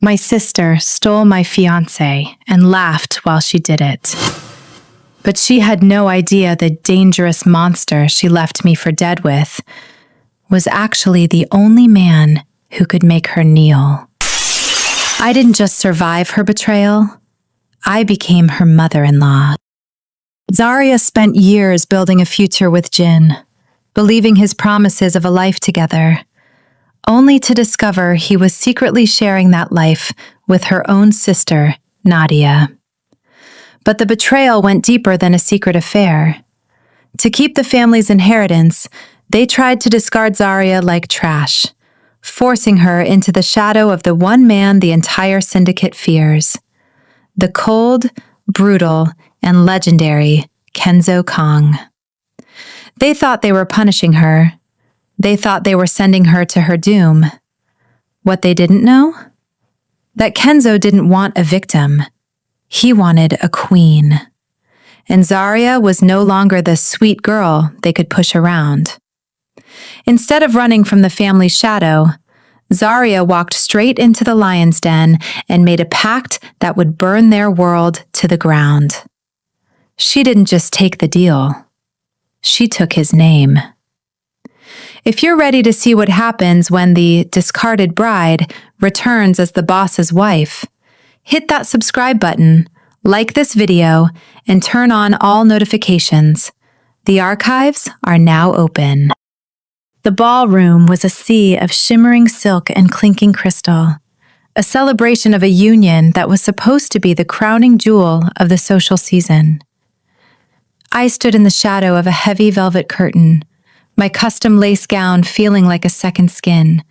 My sister stole my fiancé and laughed while she did it. But she had no idea the dangerous monster she left me for dead with was actually the only man who could make her kneel. I didn't just survive her betrayal, I became her mother-in-law. Zaria spent years building a future with Jin, believing his promises of a life together, only to discover he was secretly sharing that life with her own sister, Nadia. But the betrayal went deeper than a secret affair. To keep the family's inheritance, they tried to discard Zaria like trash, forcing her into the shadow of the one man the entire syndicate fears: the cold, brutal, and legendary Kenzo Kang. They thought they were punishing her. They thought they were sending her to her doom. What they didn't know? That Kenzo didn't want a victim. He wanted a queen. And Zaria was no longer the sweet girl they could push around. Instead of running from the family's shadow, Zaria walked straight into the lion's den and made a pact that would burn their world to the ground. She didn't just take the deal. She took his name. If you're ready to see what happens when the discarded bride returns as the boss's wife, hit that subscribe button, like this video, and turn on all notifications. The archives are now open. The ballroom was a sea of shimmering silk and clinking crystal, a celebration of a union that was supposed to be the crowning jewel of the social season. I stood in the shadow of a heavy velvet curtain, my custom lace gown feeling like a second skin,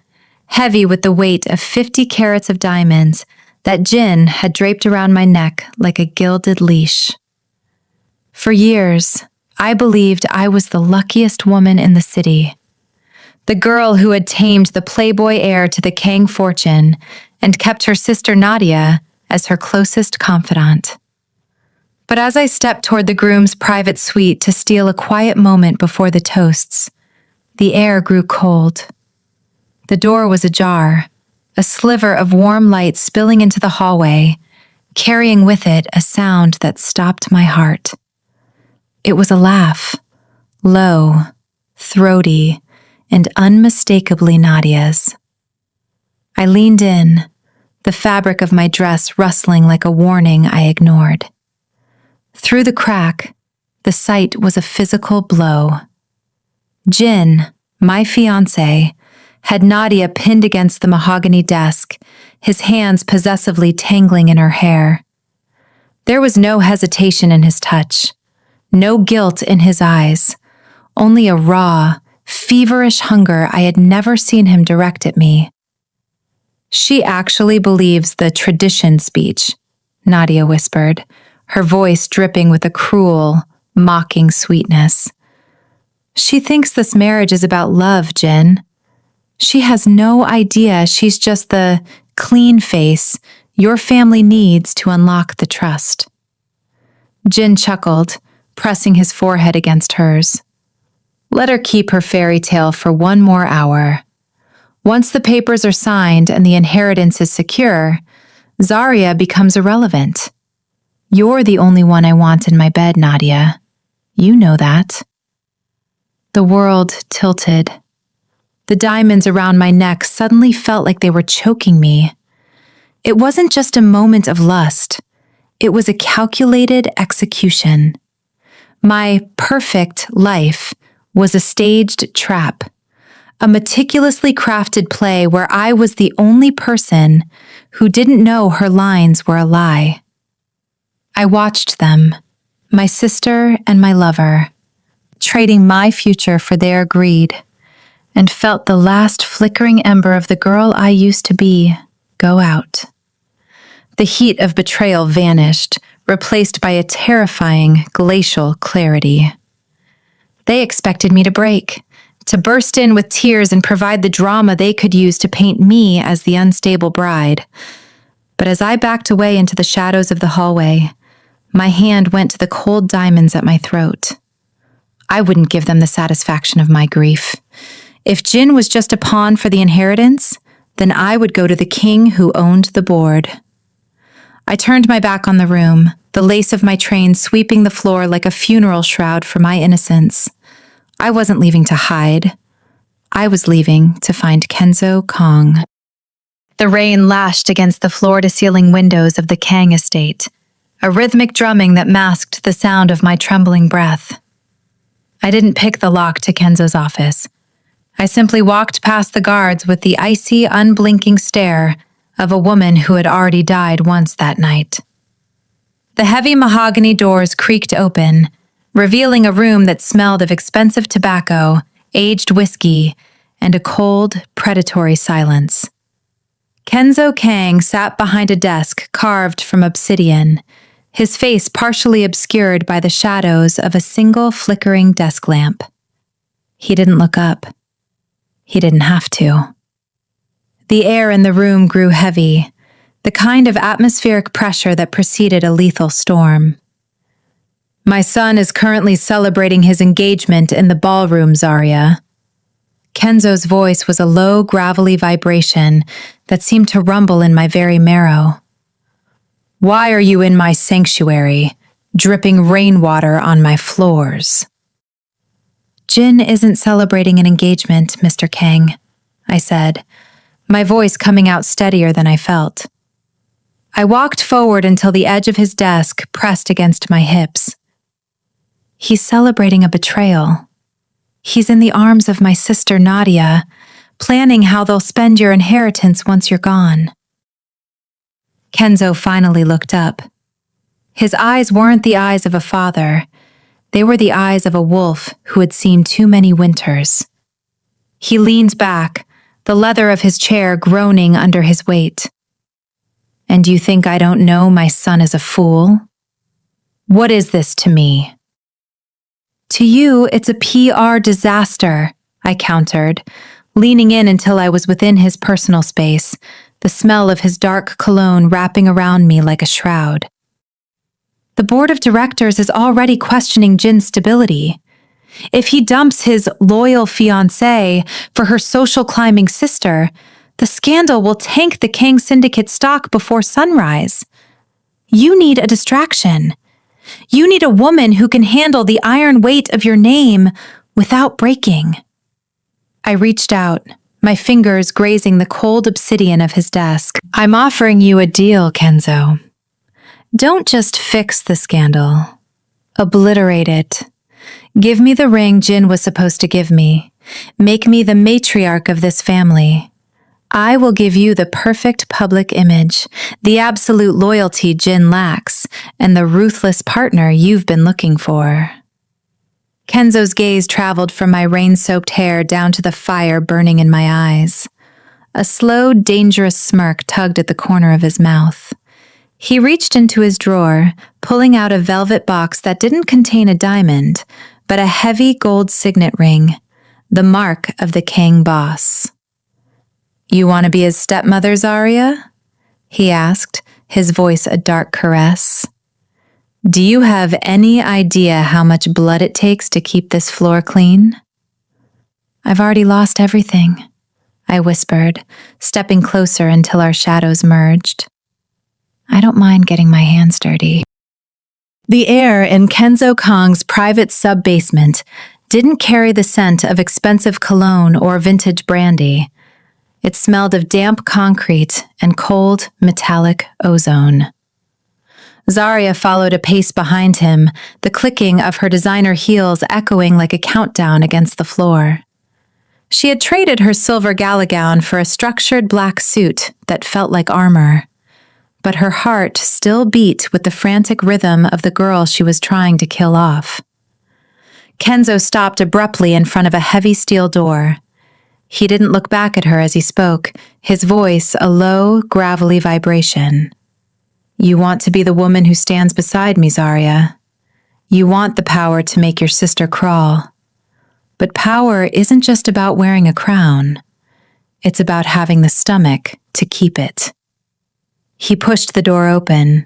heavy with the weight of 50 carats of diamonds that Jin had draped around my neck like a gilded leash. For years, I believed I was the luckiest woman in the city, the girl who had tamed the playboy heir to the Kang fortune and kept her sister Nadia as her closest confidant. But as I stepped toward the groom's private suite to steal a quiet moment before the toasts, the air grew cold. The door was ajar, a sliver of warm light spilling into the hallway, carrying with it a sound that stopped my heart. It was a laugh, low, throaty, and unmistakably Nadia's. I leaned in, the fabric of my dress rustling like a warning I ignored. Through the crack, the sight was a physical blow. Jin, my fiancé, had Nadia pinned against the mahogany desk, his hands possessively tangling in her hair. There was no hesitation in his touch, no guilt in his eyes, only a raw, feverish hunger I had never seen him direct at me. "She actually believes the tradition speech," Nadia whispered, her voice dripping with a cruel, mocking sweetness. "She thinks this marriage is about love, Jin. She has no idea she's just the clean face your family needs to unlock the trust." Jin chuckled, pressing his forehead against hers. "Let her keep her fairy tale for one more hour. Once the papers are signed and the inheritance is secure, Zaria becomes irrelevant. You're the only one I want in my bed, Nadia. You know that." The world tilted. The diamonds around my neck suddenly felt like they were choking me. It wasn't just a moment of lust. It was a calculated execution. My perfect life was a staged trap, a meticulously crafted play where I was the only person who didn't know her lines were a lie. I watched them, my sister and my lover, trading my future for their greed, and felt the last flickering ember of the girl I used to be go out. The heat of betrayal vanished, replaced by a terrifying, glacial clarity. They expected me to break, to burst in with tears and provide the drama they could use to paint me as the unstable bride. But as I backed away into the shadows of the hallway, my hand went to the cold diamonds at my throat. I wouldn't give them the satisfaction of my grief. If Jin was just a pawn for the inheritance, then I would go to the king who owned the board. I turned my back on the room, the lace of my train sweeping the floor like a funeral shroud for my innocence. I wasn't leaving to hide. I was leaving to find Kenzo Kang. The rain lashed against the floor-to-ceiling windows of the Kang estate, a rhythmic drumming that masked the sound of my trembling breath. I didn't pick the lock to Kenzo's office. I simply walked past the guards with the icy, unblinking stare of a woman who had already died once that night. The heavy mahogany doors creaked open, revealing a room that smelled of expensive tobacco, aged whiskey, and a cold, predatory silence. Kenzo Kang sat behind a desk carved from obsidian, his face partially obscured by the shadows of a single flickering desk lamp. He didn't look up. He didn't have to. The air in the room grew heavy, the kind of atmospheric pressure that preceded a lethal storm. My son is currently celebrating his engagement in the ballroom, Zaria. Kenzo's voice was a low, gravelly vibration that seemed to rumble in my very marrow. Why are you in my sanctuary, dripping rainwater on my floors? Jin isn't celebrating an engagement, Mr. Kang, I said, my voice coming out steadier than I felt. I walked forward until the edge of his desk pressed against my hips. He's celebrating a betrayal. He's in the arms of my sister Nadia, planning how they'll spend your inheritance once you're gone. Kenzo finally looked up. His eyes weren't the eyes of a father. They were the eyes of a wolf who had seen too many winters. He leaned back, the leather of his chair groaning under his weight. And you think I don't know my son is a fool? What is this to me? To you, it's a PR disaster, I countered, leaning in until I was within his personal space, the smell of his dark cologne wrapping around me like a shroud. The board of directors is already questioning Jin's stability. If he dumps his loyal fiancé for her social climbing sister, the scandal will tank the Kang syndicate stock before sunrise. You need a distraction. You need a woman who can handle the iron weight of your name without breaking. I reached out, my fingers grazing the cold obsidian of his desk. I'm offering you a deal, Kenzo. Don't just fix the scandal. Obliterate it. Give me the ring Jin was supposed to give me. Make me the matriarch of this family. I will give you the perfect public image, the absolute loyalty Jin lacks, and the ruthless partner you've been looking for. Kenzo's gaze traveled from my rain-soaked hair down to the fire burning in my eyes. A slow, dangerous smirk tugged at the corner of his mouth. He reached into his drawer, pulling out a velvet box that didn't contain a diamond, but a heavy gold signet ring, the mark of the Kang boss. You want to be his stepmother, Zaria? He asked, his voice a dark caress. Do you have any idea how much blood it takes to keep this floor clean? I've already lost everything, I whispered, stepping closer until our shadows merged. I don't mind getting my hands dirty. The air in Kenzo Kang's private sub-basement didn't carry the scent of expensive cologne or vintage brandy. It smelled of damp concrete and cold, metallic ozone. Zaria followed a pace behind him, the clicking of her designer heels echoing like a countdown against the floor. She had traded her silver gala gown for a structured black suit that felt like armor, but her heart still beat with the frantic rhythm of the girl she was trying to kill off. Kenzo stopped abruptly in front of a heavy steel door. He didn't look back at her as he spoke, his voice a low, gravelly vibration. You want to be the woman who stands beside me, Zaria. You want the power to make your sister crawl. But power isn't just about wearing a crown. It's about having the stomach to keep it. He pushed the door open.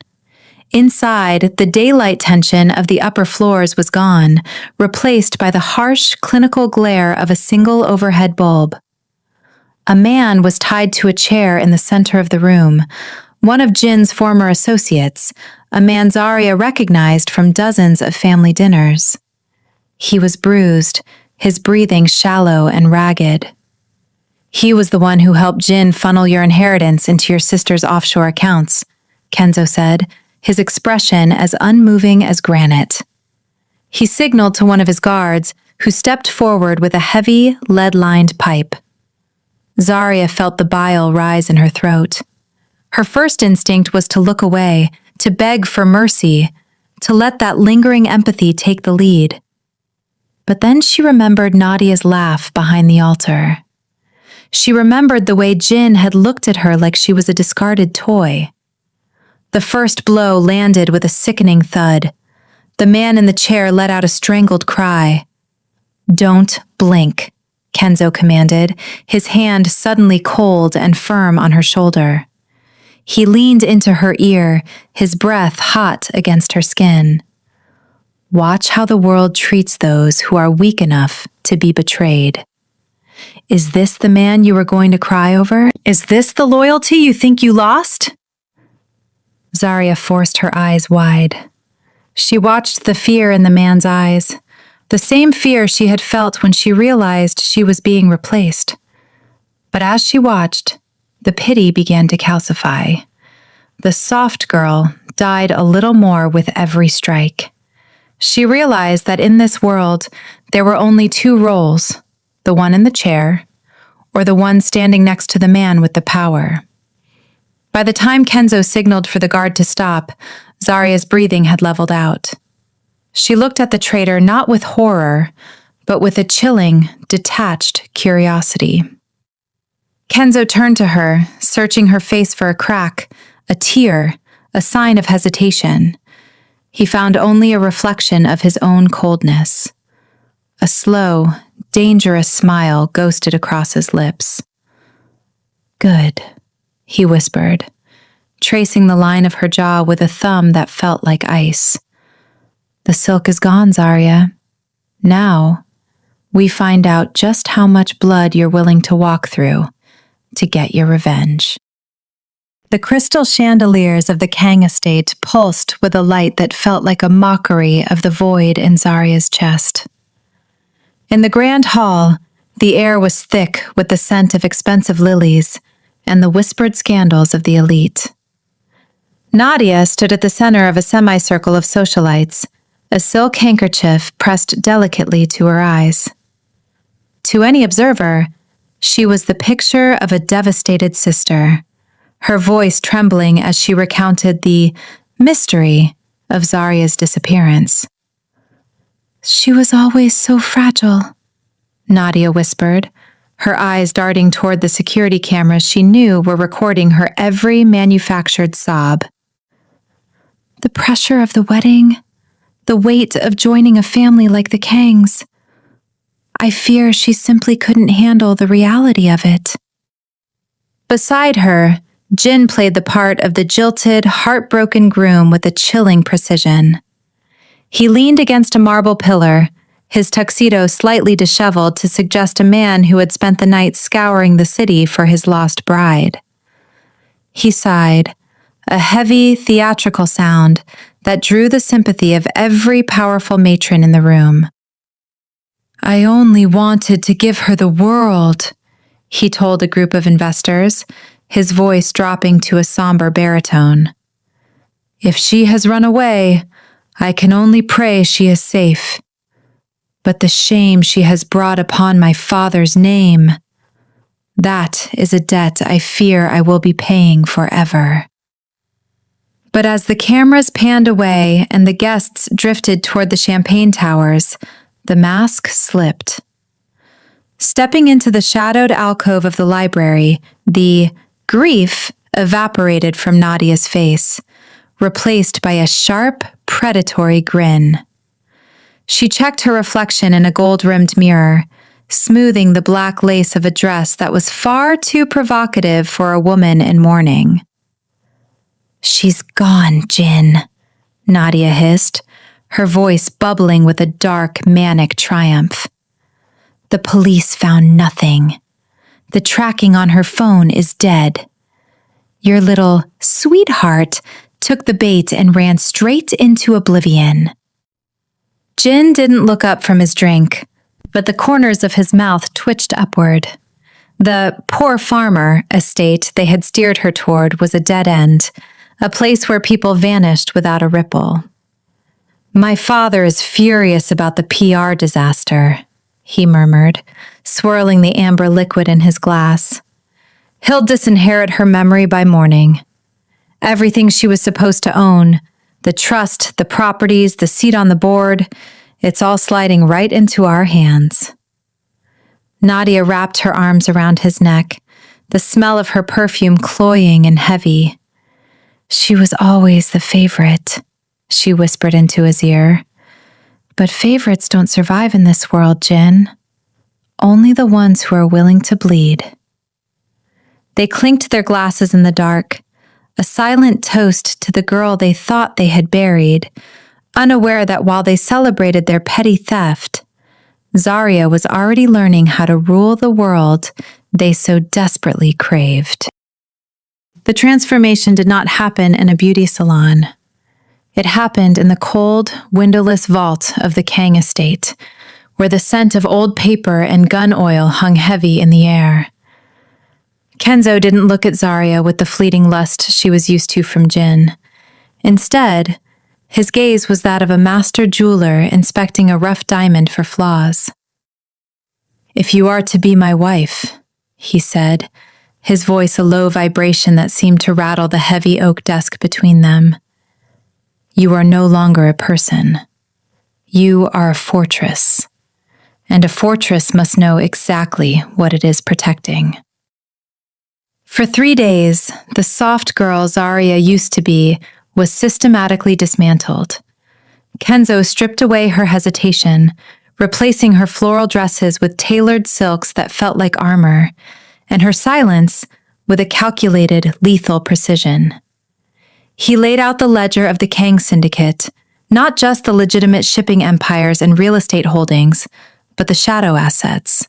Inside, the daylight tension of the upper floors was gone, replaced by the harsh, clinical glare of a single overhead bulb. A man was tied to a chair in the center of the room, one of Jin's former associates, a man Zaria recognized from dozens of family dinners. He was bruised, his breathing shallow and ragged. "He was the one who helped Jin funnel your inheritance into your sister's offshore accounts," Kenzo said, his expression as unmoving as granite. He signaled to one of his guards, who stepped forward with a heavy, lead-lined pipe. Zaria felt the bile rise in her throat. Her first instinct was to look away, to beg for mercy, to let that lingering empathy take the lead. But then she remembered Nadia's laugh behind the altar. She remembered the way Jin had looked at her like she was a discarded toy. The first blow landed with a sickening thud. The man in the chair let out a strangled cry. "Don't blink," Kenzo commanded, his hand suddenly cold and firm on her shoulder. He leaned into her ear, his breath hot against her skin. "Watch how the world treats those who are weak enough to be betrayed. Is this the man you were going to cry over? Is this the loyalty you think you lost?" Zaria forced her eyes wide. She watched the fear in the man's eyes, the same fear she had felt when she realized she was being replaced. But as she watched, the pity began to calcify. The soft girl died a little more with every strike. She realized that in this world, there were only two roles, the one in the chair, or the one standing next to the man with the power. By the time Kenzo signaled for the guard to stop, Zaria's breathing had leveled out. She looked at the traitor not with horror, but with a chilling, detached curiosity. Kenzo turned to her, searching her face for a crack, a tear, a sign of hesitation. He found only a reflection of his own coldness. A slow, dangerous smile ghosted across his lips. "Good," he whispered, tracing the line of her jaw with a thumb that felt like ice. "The silk is gone, Zaria. Now, we find out just how much blood you're willing to walk through to get your revenge." The crystal chandeliers of the Kang estate pulsed with a light that felt like a mockery of the void in Zaria's chest. In the grand hall, the air was thick with the scent of expensive lilies and the whispered scandals of the elite. Nadia stood at the center of a semicircle of socialites, a silk handkerchief pressed delicately to her eyes. To any observer, she was the picture of a devastated sister, her voice trembling as she recounted the mystery of Zaria's disappearance. "She was always so fragile," Nadia whispered, her eyes darting toward the security cameras she knew were recording her every manufactured sob. "The pressure of the wedding, the weight of joining a family like the Kangs. I fear she simply couldn't handle the reality of it." Beside her, Jin played the part of the jilted, heartbroken groom with a chilling precision. He leaned against a marble pillar, his tuxedo slightly disheveled to suggest a man who had spent the night scouring the city for his lost bride. He sighed, a heavy, theatrical sound that drew the sympathy of every powerful matron in the room. "I only wanted to give her the world," he told a group of investors, his voice dropping to a somber baritone. "If she has run away, I can only pray she is safe. But the shame she has brought upon my father's name, that is a debt I fear I will be paying forever." But as the cameras panned away and the guests drifted toward the champagne towers, the mask slipped. Stepping into the shadowed alcove of the library, the grief evaporated from Nadia's face, replaced by a sharp, predatory grin. She checked her reflection in a gold-rimmed mirror, smoothing the black lace of a dress that was far too provocative for a woman in mourning. "She's gone, Jin," Nadia hissed, her voice bubbling with a dark, manic triumph. "The police found nothing. The tracking on her phone is dead. Your little sweetheart took the bait and ran straight into oblivion." Jin didn't look up from his drink, but the corners of his mouth twitched upward. The poor farmer estate they had steered her toward was a dead end, a place where people vanished without a ripple. "My father is furious about the PR disaster," he murmured, swirling the amber liquid in his glass. "He'll disinherit her memory by morning. Everything she was supposed to own, the trust, the properties, the seat on the board, it's all sliding right into our hands." Nadia wrapped her arms around his neck, the smell of her perfume cloying and heavy. "She was always the favorite," she whispered into his ear. "But favorites don't survive in this world, Jin. Only the ones who are willing to bleed." They clinked their glasses in the dark, a silent toast to the girl they thought they had buried, unaware that while they celebrated their petty theft, Zaria was already learning how to rule the world they so desperately craved. The transformation did not happen in a beauty salon. It happened in the cold, windowless vault of the Kang estate, where the scent of old paper and gun oil hung heavy in the air. Kenzo didn't look at Zaria with the fleeting lust she was used to from Jin. Instead, his gaze was that of a master jeweler inspecting a rough diamond for flaws. "If you are to be my wife," he said, his voice a low vibration that seemed to rattle the heavy oak desk between them, "you are no longer a person. You are a fortress. And a fortress must know exactly what it is protecting." For 3 days, the soft girl Zaria used to be was systematically dismantled. Kenzo stripped away her hesitation, replacing her floral dresses with tailored silks that felt like armor, and her silence with a calculated, lethal precision. He laid out the ledger of the Kang syndicate, not just the legitimate shipping empires and real estate holdings, but the shadow assets.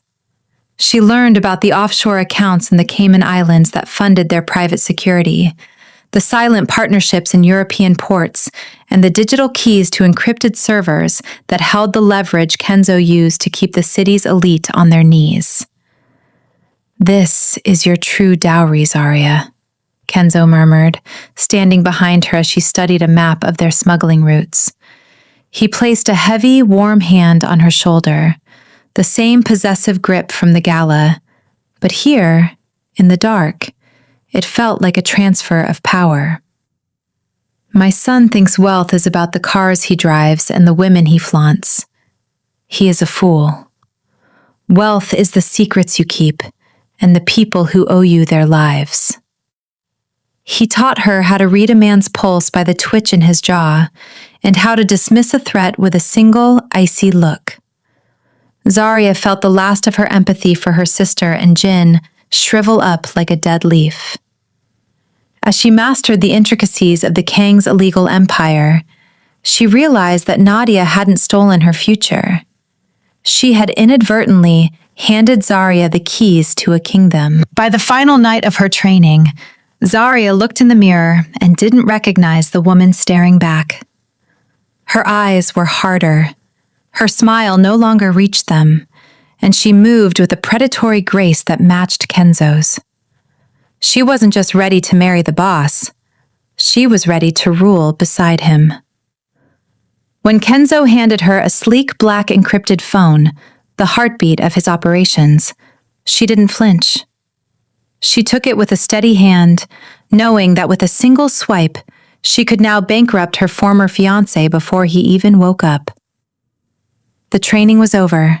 She learned about the offshore accounts in the Cayman Islands that funded their private security, the silent partnerships in European ports, and the digital keys to encrypted servers that held the leverage Kenzo used to keep the city's elite on their knees. "This is your true dowry, Zaria," Kenzo murmured, standing behind her as she studied a map of their smuggling routes. He placed a heavy, warm hand on her shoulder, the same possessive grip from the gala, but here, in the dark, it felt like a transfer of power. "My son thinks wealth is about the cars he drives and the women he flaunts. He is a fool. Wealth is the secrets you keep and the people who owe you their lives." He taught her how to read a man's pulse by the twitch in his jaw and how to dismiss a threat with a single, icy look. Zaria felt the last of her empathy for her sister and Jin shrivel up like a dead leaf. As she mastered the intricacies of the Kang's illegal empire, she realized that Nadia hadn't stolen her future. She had inadvertently handed Zaria the keys to a kingdom. By the final night of her training, Zaria looked in the mirror and didn't recognize the woman staring back. Her eyes were harder. Her smile no longer reached them, and she moved with a predatory grace that matched Kenzo's. She wasn't just ready to marry the boss. She was ready to rule beside him. When Kenzo handed her a sleek black encrypted phone, the heartbeat of his operations, she didn't flinch. She took it with a steady hand, knowing that with a single swipe, she could now bankrupt her former fiancé before he even woke up. The training was over.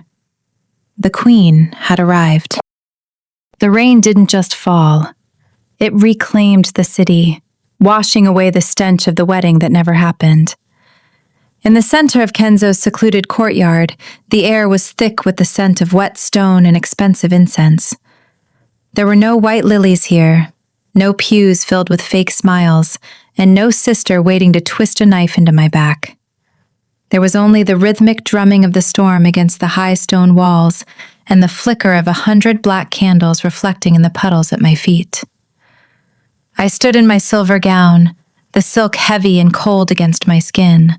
The queen had arrived. The rain didn't just fall. It reclaimed the city, washing away the stench of the wedding that never happened. In the center of Kenzo's secluded courtyard, the air was thick with the scent of wet stone and expensive incense. There were no white lilies here, no pews filled with fake smiles, and no sister waiting to twist a knife into my back. There was only the rhythmic drumming of the storm against the high stone walls and the flicker of 100 black candles reflecting in the puddles at my feet. I stood in my silver gown, the silk heavy and cold against my skin,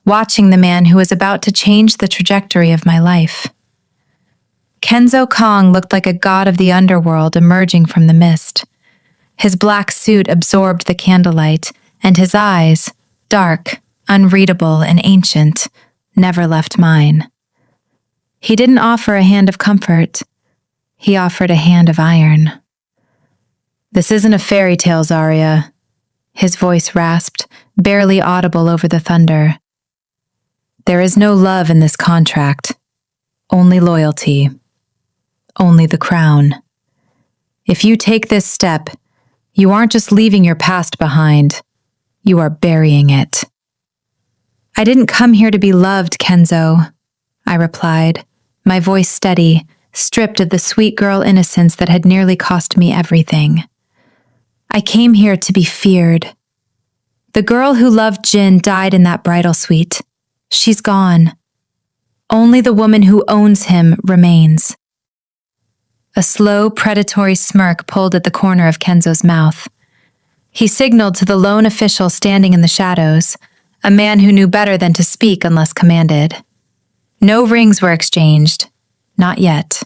watching the man who was about to change the trajectory of my life. Kenzo Kang looked like a god of the underworld emerging from the mist. His black suit absorbed the candlelight, and his eyes, dark, unreadable, and ancient, never left mine. He didn't offer a hand of comfort. He offered a hand of iron. "This isn't a fairy tale, Zaria." His voice rasped, barely audible over the thunder. "There is no love in this contract. Only loyalty. Only the crown. If you take this step, you aren't just leaving your past behind. You are burying it." "I didn't come here to be loved, Kenzo," I replied, my voice steady, stripped of the sweet girl innocence that had nearly cost me everything. "I came here to be feared. The girl who loved Jin died in that bridal suite. She's gone. Only the woman who owns him remains." A slow, predatory smirk pulled at the corner of Kenzo's mouth. He signaled to the lone official standing in the shadows, a man who knew better than to speak unless commanded. No rings were exchanged. Not yet.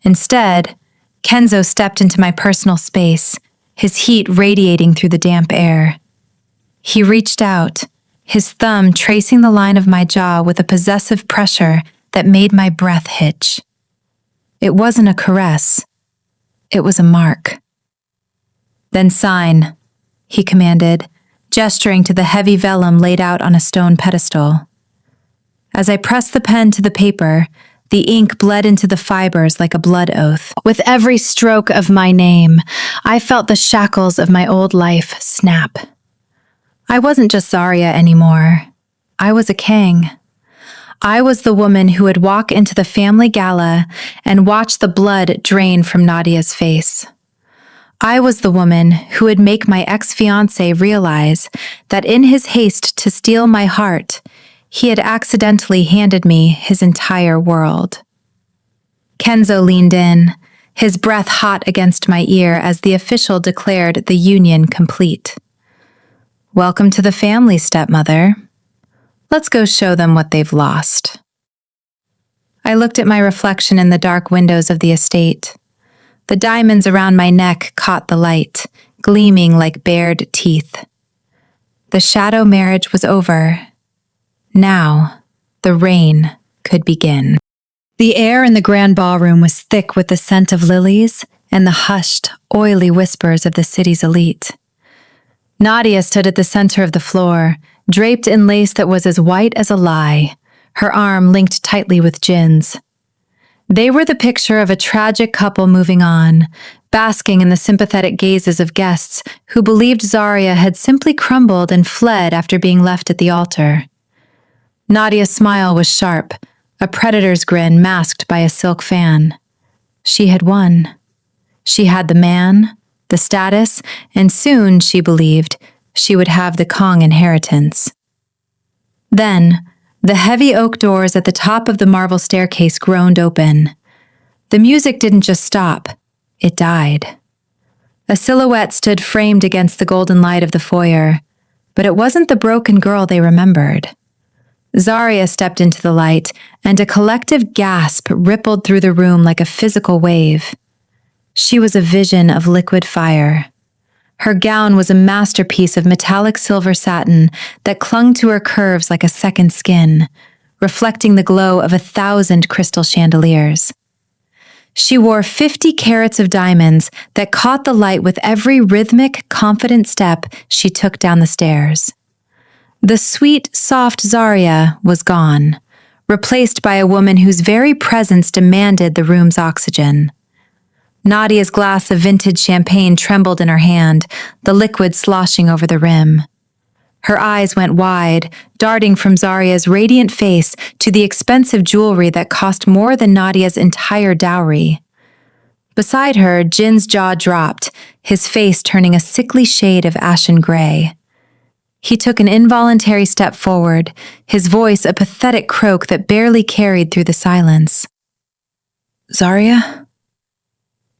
Instead, Kenzo stepped into my personal space, his heat radiating through the damp air. He reached out, his thumb tracing the line of my jaw with a possessive pressure that made my breath hitch. It wasn't a caress. It was a mark. "Then sign," he commanded, gesturing to the heavy vellum laid out on a stone pedestal. As I pressed the pen to the paper, the ink bled into the fibers like a blood oath. With every stroke of my name, I felt the shackles of my old life snap. I wasn't just Zaria anymore. I was a Kang. I was the woman who would walk into the family gala and watch the blood drain from Nadia's face. I was the woman who would make my ex-fiancé realize that in his haste to steal my heart, he had accidentally handed me his entire world. Kenzo leaned in, his breath hot against my ear as the official declared the union complete. "Welcome to the family, stepmother. Let's go show them what they've lost." I looked at my reflection in the dark windows of the estate. The diamonds around my neck caught the light, gleaming like bared teeth. The shadow marriage was over. Now, the reign could begin. The air in the grand ballroom was thick with the scent of lilies and the hushed, oily whispers of the city's elite. Nadia stood at the center of the floor, draped in lace that was as white as a lie, her arm linked tightly with Jin's. They were the picture of a tragic couple moving on, basking in the sympathetic gazes of guests who believed Zaria had simply crumbled and fled after being left at the altar. Nadia's smile was sharp, a predator's grin masked by a silk fan. She had won. She had the man, the status, and soon, she believed, she would have the Kang inheritance. Then, the heavy oak doors at the top of the marble staircase groaned open. The music didn't just stop, it died. A silhouette stood framed against the golden light of the foyer, but it wasn't the broken girl they remembered. Zaria stepped into the light, and a collective gasp rippled through the room like a physical wave. She was a vision of liquid fire. Her gown was a masterpiece of metallic silver satin that clung to her curves like a second skin, reflecting the glow of 1,000 crystal chandeliers. She wore 50 carats of diamonds that caught the light with every rhythmic, confident step she took down the stairs. The sweet, soft Zaria was gone, replaced by a woman whose very presence demanded the room's oxygen. Nadia's glass of vintage champagne trembled in her hand, the liquid sloshing over the rim. Her eyes went wide, darting from Zaria's radiant face to the expensive jewelry that cost more than Nadia's entire dowry. Beside her, Jin's jaw dropped, his face turning a sickly shade of ashen gray. He took an involuntary step forward, his voice a pathetic croak that barely carried through the silence. Zaria?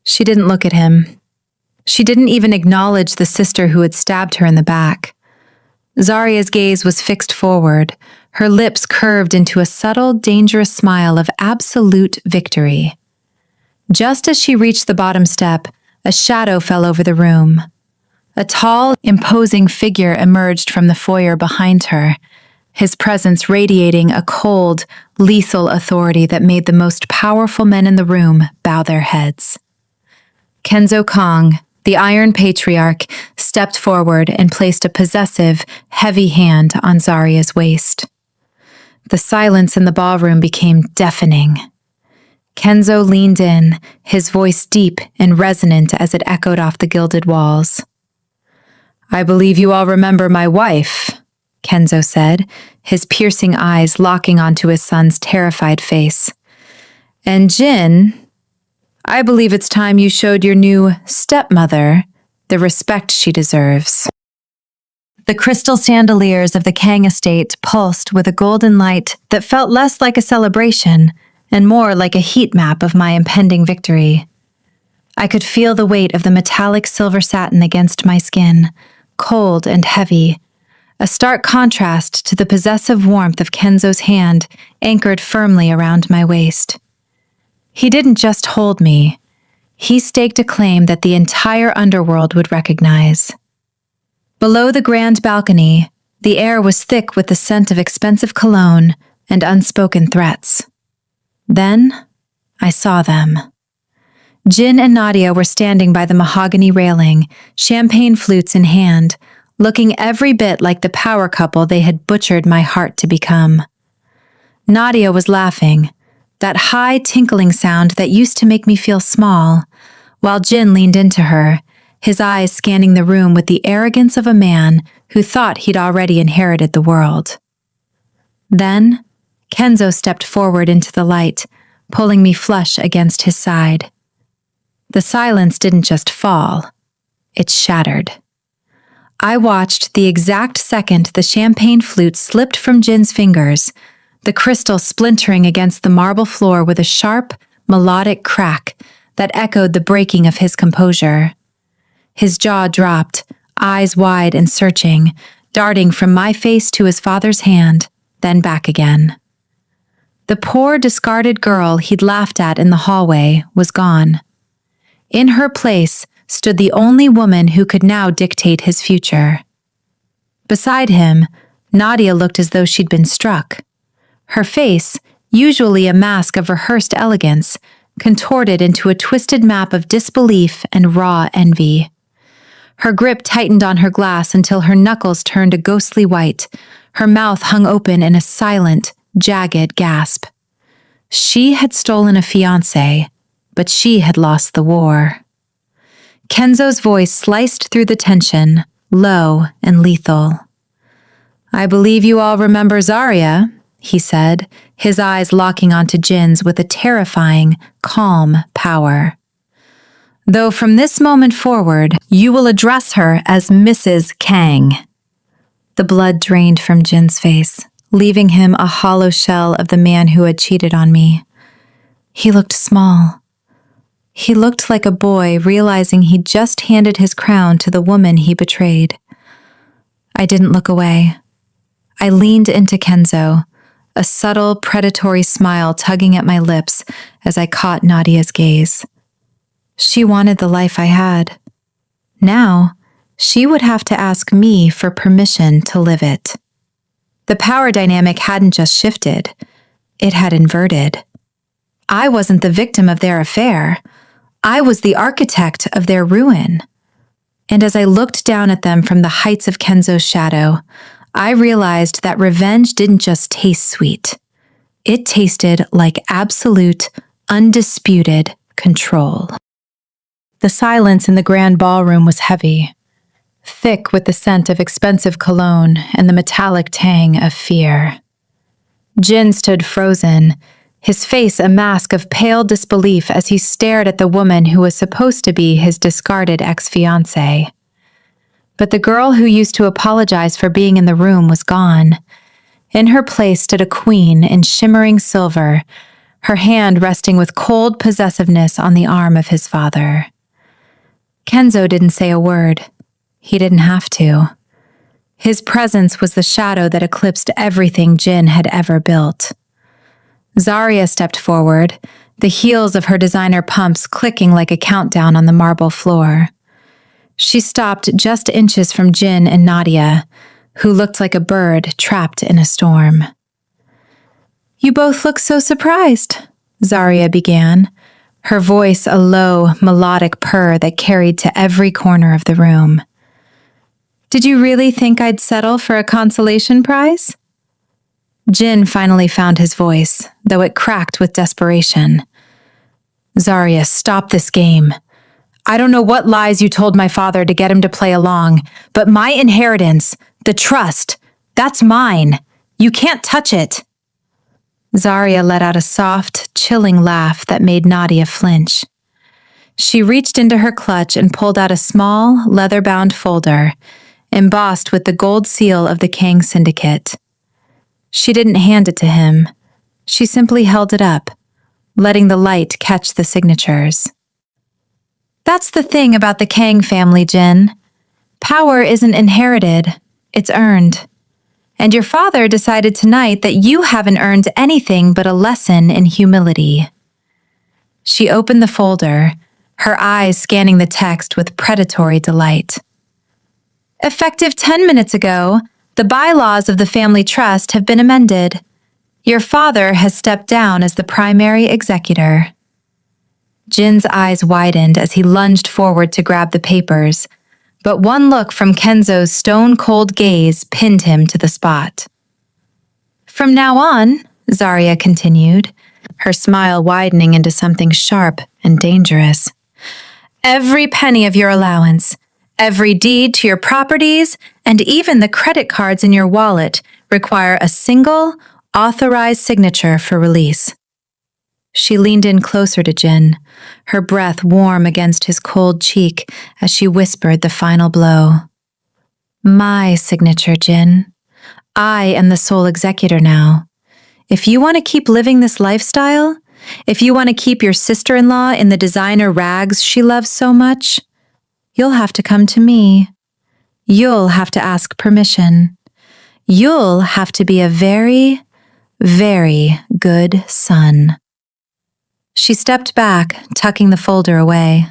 She didn't look at him. She didn't even acknowledge the sister who had stabbed her in the back. Zaria's gaze was fixed forward, her lips curved into a subtle, dangerous smile of absolute victory. Just as she reached the bottom step, a shadow fell over the room. A tall, imposing figure emerged from the foyer behind her, his presence radiating a cold, lethal authority that made the most powerful men in the room bow their heads. Kenzo Kang, the Iron Patriarch, stepped forward and placed a possessive, heavy hand on Zaria's waist. The silence in the ballroom became deafening. Kenzo leaned in, his voice deep and resonant as it echoed off the gilded walls. "I believe you all remember my wife," Kenzo said, his piercing eyes locking onto his son's terrified face. "And Jin, I believe it's time you showed your new stepmother the respect she deserves." The crystal chandeliers of the Kang estate pulsed with a golden light that felt less like a celebration and more like a heat map of my impending victory. I could feel the weight of the metallic silver satin against my skin, cold and heavy, a stark contrast to the possessive warmth of Kenzo's hand anchored firmly around my waist. He didn't just hold me. He staked a claim that the entire underworld would recognize. Below the grand balcony, the air was thick with the scent of expensive cologne and unspoken threats. Then, I saw them. Jin and Nadia were standing by the mahogany railing, champagne flutes in hand, looking every bit like the power couple they had butchered my heart to become. Nadia was laughing, that high tinkling sound that used to make me feel small, while Jin leaned into her, his eyes scanning the room with the arrogance of a man who thought he'd already inherited the world. Then, Kenzo stepped forward into the light, pulling me flush against his side. The silence didn't just fall, it shattered. I watched the exact second the champagne flute slipped from Jin's fingers, the crystal splintering against the marble floor with a sharp, melodic crack that echoed the breaking of his composure. His jaw dropped, eyes wide and searching, darting from my face to his father's hand, then back again. The poor, discarded girl he'd laughed at in the hallway was gone. In her place stood the only woman who could now dictate his future. Beside him, Nadia looked as though she'd been struck. Her face, usually a mask of rehearsed elegance, contorted into a twisted map of disbelief and raw envy. Her grip tightened on her glass until her knuckles turned a ghostly white. Her mouth hung open in a silent, jagged gasp. She had stolen a fiancé, but she had lost the war. Kenzo's voice sliced through the tension, low and lethal. "I believe you all remember Zaria," he said, his eyes locking onto Jin's with a terrifying, calm power. "Though from this moment forward, you will address her as Mrs. Kang." The blood drained from Jin's face, leaving him a hollow shell of the man who had cheated on me. He looked small. He looked like a boy realizing he'd just handed his crown to the woman he betrayed. I didn't look away. I leaned into Kenzo, a subtle, predatory smile tugging at my lips as I caught Nadia's gaze. She wanted the life I had. Now, she would have to ask me for permission to live it. The power dynamic hadn't just shifted, it had inverted. I wasn't the victim of their affair. I was the architect of their ruin. And as I looked down at them from the heights of Kenzo's shadow, I realized that revenge didn't just taste sweet. It tasted like absolute, undisputed control. The silence in the grand ballroom was heavy, thick with the scent of expensive cologne and the metallic tang of fear. Jin stood frozen, his face a mask of pale disbelief as he stared at the woman who was supposed to be his discarded ex-fiancé. But the girl who used to apologize for being in the room was gone. In her place stood a queen in shimmering silver, her hand resting with cold possessiveness on the arm of his father. Kenzo didn't say a word. He didn't have to. His presence was the shadow that eclipsed everything Jin had ever built. Zaria stepped forward, the heels of her designer pumps clicking like a countdown on the marble floor. She stopped just inches from Jin and Nadia, who looked like a bird trapped in a storm. "You both look so surprised," Zaria began, her voice a low, melodic purr that carried to every corner of the room. "Did you really think I'd settle for a consolation prize?" Jin finally found his voice, though it cracked with desperation. "Zaria, stop this game. I don't know what lies you told my father to get him to play along, but my inheritance, the trust, that's mine. You can't touch it." Zaria let out a soft, chilling laugh that made Nadia flinch. She reached into her clutch and pulled out a small, leather-bound folder, embossed with the gold seal of the Kang syndicate. She didn't hand it to him. She simply held it up, letting the light catch the signatures. "That's the thing about the Kang family, Jin. Power isn't inherited, it's earned. And your father decided tonight that you haven't earned anything but a lesson in humility." She opened the folder, her eyes scanning the text with predatory delight. "Effective 10 minutes ago, the bylaws of the family trust have been amended. Your father has stepped down as the primary executor." Jin's eyes widened as he lunged forward to grab the papers, but one look from Kenzo's stone-cold gaze pinned him to the spot. "From now on," Zaria continued, her smile widening into something sharp and dangerous, "every penny of your allowance, every deed to your properties, and even the credit cards in your wallet require a single, authorized signature for release." She leaned in closer to Jin, her breath warm against his cold cheek as she whispered the final blow. "My signature, Jin. I am the sole executor now. If you want to keep living this lifestyle, if you want to keep your sister-in-law in the designer rags she loves so much, you'll have to come to me. You'll have to ask permission. You'll have to be a very, very good son." She stepped back, tucking the folder away.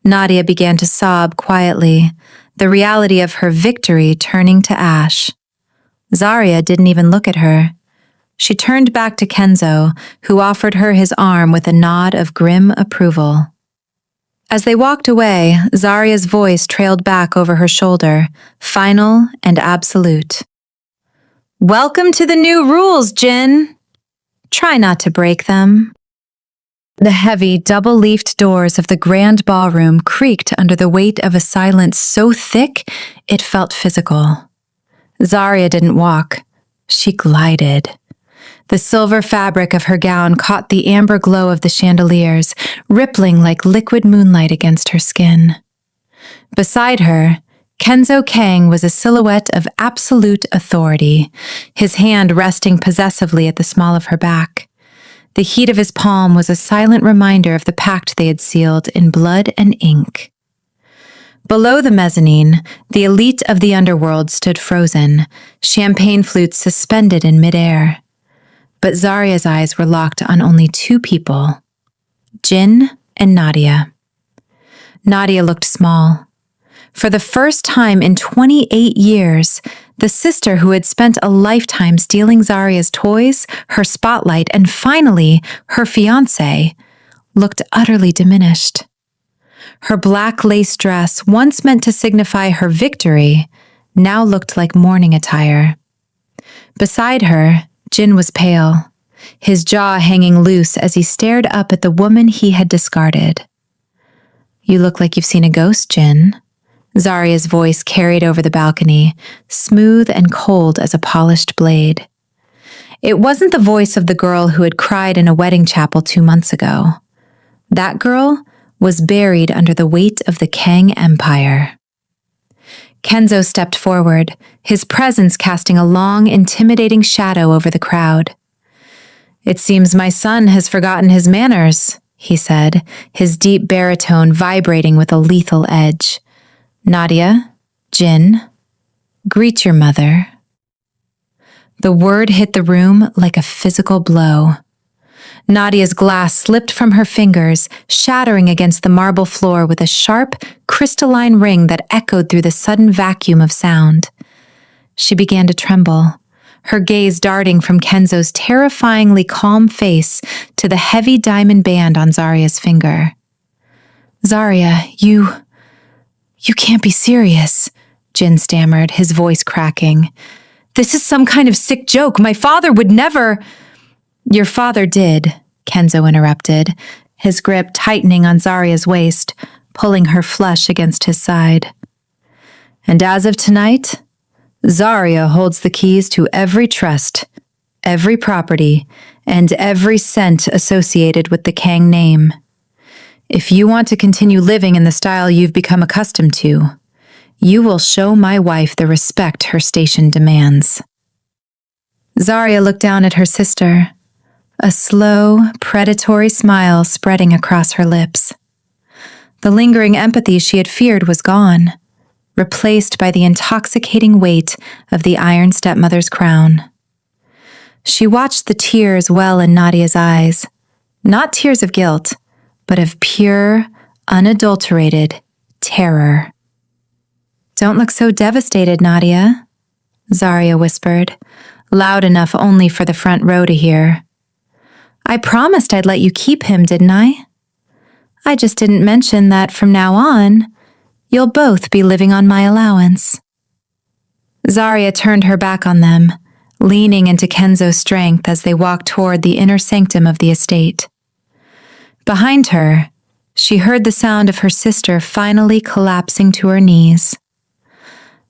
Nadia began to sob quietly, the reality of her victory turning to ash. Zaria didn't even look at her. She turned back to Kenzo, who offered her his arm with a nod of grim approval. As they walked away, Zaria's voice trailed back over her shoulder, final and absolute. "Welcome to the new rules, Jin. Try not to break them." The heavy, double-leafed doors of the grand ballroom creaked under the weight of a silence so thick it felt physical. Zaria didn't walk. She glided. The silver fabric of her gown caught the amber glow of the chandeliers, rippling like liquid moonlight against her skin. Beside her, Kenzo Kang was a silhouette of absolute authority, his hand resting possessively at the small of her back. The heat of his palm was a silent reminder of the pact they had sealed in blood and ink. Below the mezzanine, the elite of the underworld stood frozen, champagne flutes suspended in midair. But Zaria's eyes were locked on only two people, Jin and Nadia. Nadia looked small. For the first time in 28 years, the sister who had spent a lifetime stealing Zaria's toys, her spotlight, and finally, her fiancé, looked utterly diminished. Her black lace dress, once meant to signify her victory, now looked like mourning attire. Beside her, Jin was pale, his jaw hanging loose as he stared up at the woman he had discarded. "You look like you've seen a ghost, Jin." Zaria's voice carried over the balcony, smooth and cold as a polished blade. It wasn't the voice of the girl who had cried in a wedding chapel 2 months ago. That girl was buried under the weight of the Kang Empire. Kenzo stepped forward, his presence casting a long, intimidating shadow over the crowd. "It seems my son has forgotten his manners," he said, his deep baritone vibrating with a lethal edge. "Nadia, Jin, greet your mother." The word hit the room like a physical blow. Nadia's glass slipped from her fingers, shattering against the marble floor with a sharp, crystalline ring that echoed through the sudden vacuum of sound. She began to tremble, her gaze darting from Kenzo's terrifyingly calm face to the heavy diamond band on Zaria's finger. "Zaria, you can't be serious," Jin stammered, his voice cracking. "This is some kind of sick joke. My father would never—" "Your father did," Kenzo interrupted, his grip tightening on Zaria's waist, pulling her flush against his side. "And as of tonight, Zaria holds the keys to every trust, every property, and every cent associated with the Kang name. If you want to continue living in the style you've become accustomed to, you will show my wife the respect her station demands." Zaria looked down at her sister, a slow, predatory smile spreading across her lips. The lingering empathy she had feared was gone, replaced by the intoxicating weight of the iron stepmother's crown. She watched the tears well in Nadia's eyes, not tears of guilt, but of pure, unadulterated terror. "Don't look so devastated, Nadia," Zaria whispered, loud enough only for the front row to hear. "I promised I'd let you keep him, didn't I? I just didn't mention that from now on, you'll both be living on my allowance." Zaria turned her back on them, leaning into Kenzo's strength as they walked toward the inner sanctum of the estate. Behind her, she heard the sound of her sister finally collapsing to her knees.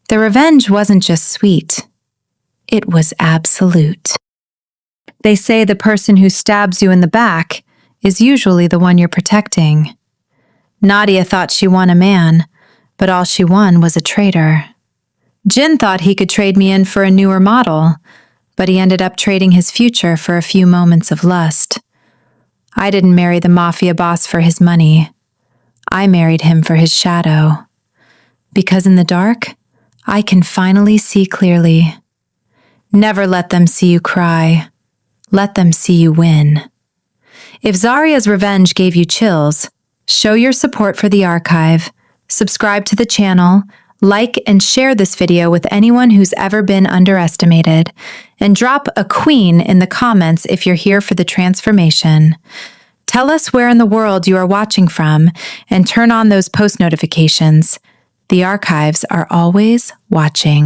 The revenge wasn't just sweet, it was absolute. They say the person who stabs you in the back is usually the one you're protecting. Nadia thought she won a man, but all she won was a traitor. Jin thought he could trade me in for a newer model, but he ended up trading his future for a few moments of lust. I didn't marry the mafia boss for his money. I married him for his shadow. Because in the dark, I can finally see clearly. Never let them see you cry. Let them see you win. If Zaria's revenge gave you chills, show your support for the archive, subscribe to the channel, like and share this video with anyone who's ever been underestimated, and drop a queen in the comments if you're here for the transformation. Tell us where in the world you are watching from and turn on those post notifications. The archives are always watching.